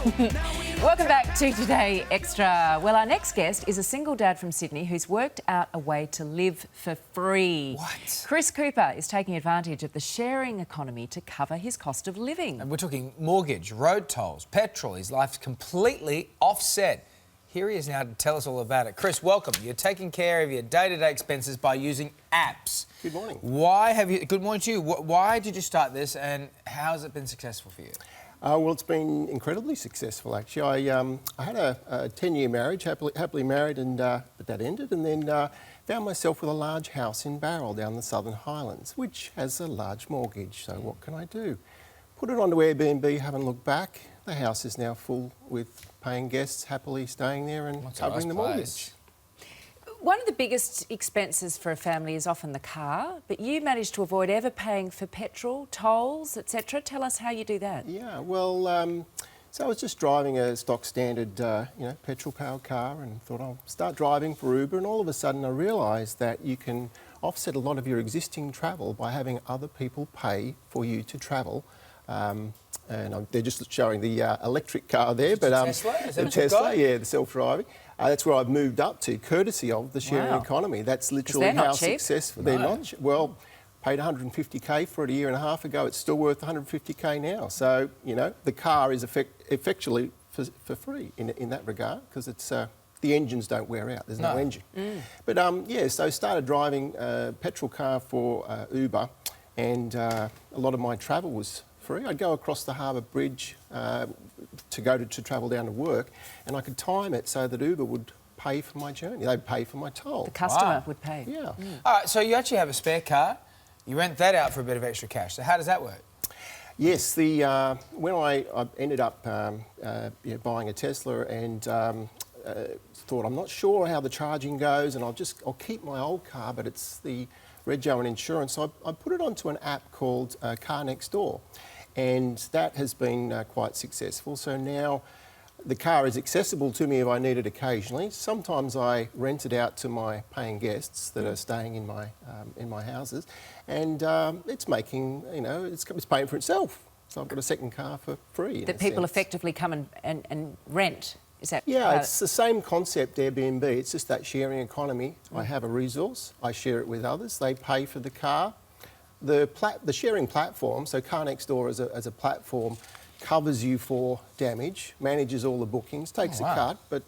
Welcome back to Today Extra. Well, our next guest is a single dad from Sydney who's worked out a way to live for free. What? Chris Cooper is taking advantage of the sharing economy to cover his cost of living. And we're talking mortgage, road tolls, petrol. His life's completely offset. Here he is now to tell us all about it. Chris, welcome. You're taking care of your day-to-day expenses by using apps. Good morning. Good morning to you. Why did you start this and how has it been successful for you? Well, it's been incredibly successful, actually. I had a 10-year marriage, happily married, but that ended, and then found myself with a large house in Barrel down the Southern Highlands, which has a large mortgage. So what can I do? Put it onto Airbnb, haven't looked back. The house is now full with paying guests happily staying there and covering the mortgage. One of the biggest expenses for a family is often the car, but you managed to avoid ever paying for petrol, tolls, etc. Tell us how you do that. Yeah, well, so I was just driving a stock standard, petrol-powered car and thought I'll start driving for Uber, and all of a sudden I realised that you can offset a lot of your existing travel by having other people pay for you to travel. They're just showing the electric car there, but Tesla? Is that the Tesla, yeah, the self-driving. That's where I've moved up to, courtesy of the sharing economy. That's literally how successful they're not. Well, paid 150k for it a year and a half ago. It's still worth 150k now. So the car is effectually for free in that regard, because it's the engines don't wear out. There's no engine. But so started driving a petrol car for Uber, and a lot of my travel was free. I'd go across the Harbour Bridge to travel down to work, and I could time it so that Uber would pay for my journey. They'd pay for my toll. The customer would pay. Yeah. All right, so you actually have a spare car. You rent that out for a bit of extra cash. So how does that work? Yes, when I ended up buying a Tesla and thought, I'm not sure how the charging goes, and I'll keep my old car, but it's the rego and insurance. So I put it onto an app called Car Next Door, and that has been quite successful. So now the car is accessible to me if I need it occasionally. Sometimes I rent it out to my paying guests that are staying in my houses, and it's making, it's paying for itself. So I've got a second car for free. That people effectively come and rent. Is that it's the same concept, Airbnb. It's just that sharing economy. I have a resource, I share it with others, they pay for the car. The sharing platform, so Car Next Door as a platform, covers you for damage, manages all the bookings, takes a cut, but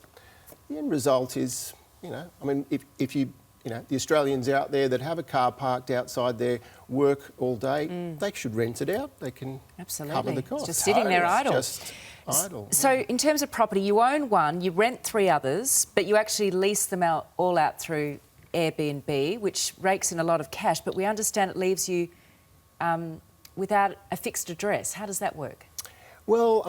the end result is, if you, the Australians out there that have a car parked outside their work all day, they should rent it out. They can cover the cost. It's just sitting there idle. Just idle. So in terms of property, you own one, you rent 3 others, but you actually lease them all out through Airbnb, which rakes in a lot of cash, but we understand it leaves you without a fixed address. How does that work? Well,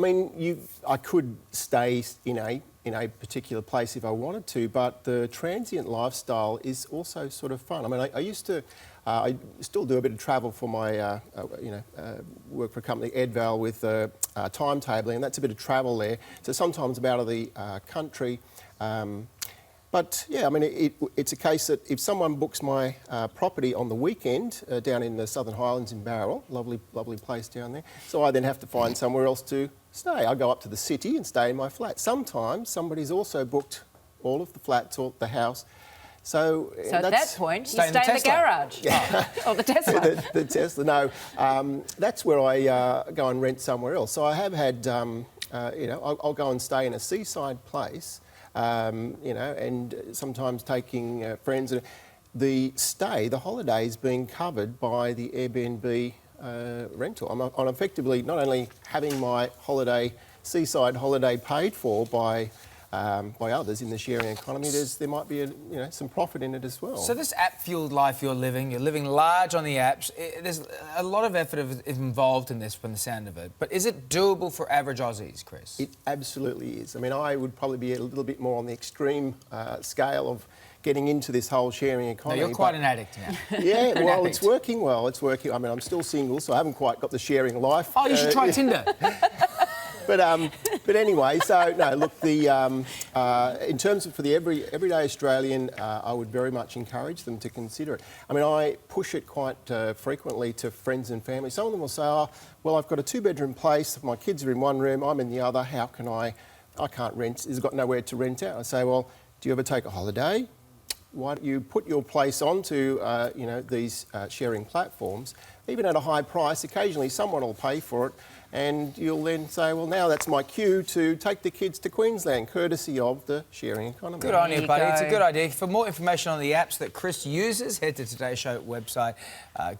I could stay in a particular place if I wanted to, but the transient lifestyle is also sort of fun. I used to, I still do a bit of travel for my, work for a company, Edval, with timetabling, and that's a bit of travel there. So sometimes I'm out of the country. But yeah, it's a case that if someone books my property on the weekend down in the Southern Highlands in Barrel, lovely place down there, so I then have to find somewhere else to stay. I go up to the city and stay in my flat. Sometimes somebody's also booked all of the flats or the house. So at that point, you stay in the garage. Or the Tesla. the Tesla, no. That's where I go and rent somewhere else. So I have had, I'll go and stay in a seaside place, and sometimes taking friends. The holiday is being covered by the Airbnb rental. I'm effectively not only having my seaside holiday paid for by others in the sharing economy, there might be some profit in it as well. So this app-fueled life you're living large on the apps. There's a lot of effort involved in this from the sound of it. But is it doable for average Aussies, Chris? It absolutely is. I would probably be a little bit more on the extreme scale of getting into this whole sharing economy. No, you're quite an addict now. Yeah, well, it's working well. It's working. I'm still single, so I haven't quite got the sharing life. Oh, you should try Tinder. But But anyway, so no, look, in terms of for the everyday Australian, I would very much encourage them to consider it. I mean, I push it quite frequently to friends and family. Some of them will say, "Oh, well, I've got a 2-bedroom place. My kids are in one room. I'm in the other. How can I can't rent. It's got nowhere to rent out." I say, "Well, do you ever take a holiday? Why don't you put your place onto these sharing platforms, even at a high price? Occasionally someone will pay for it, and you'll then say, well, now that's my cue to take the kids to Queensland, courtesy of the sharing economy." Good on you, buddy. go. It's a good idea. For more information on the apps that Chris uses, head to Today's Show website.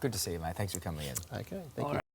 Good to see you, mate. Thanks for coming in. Okay, thank you.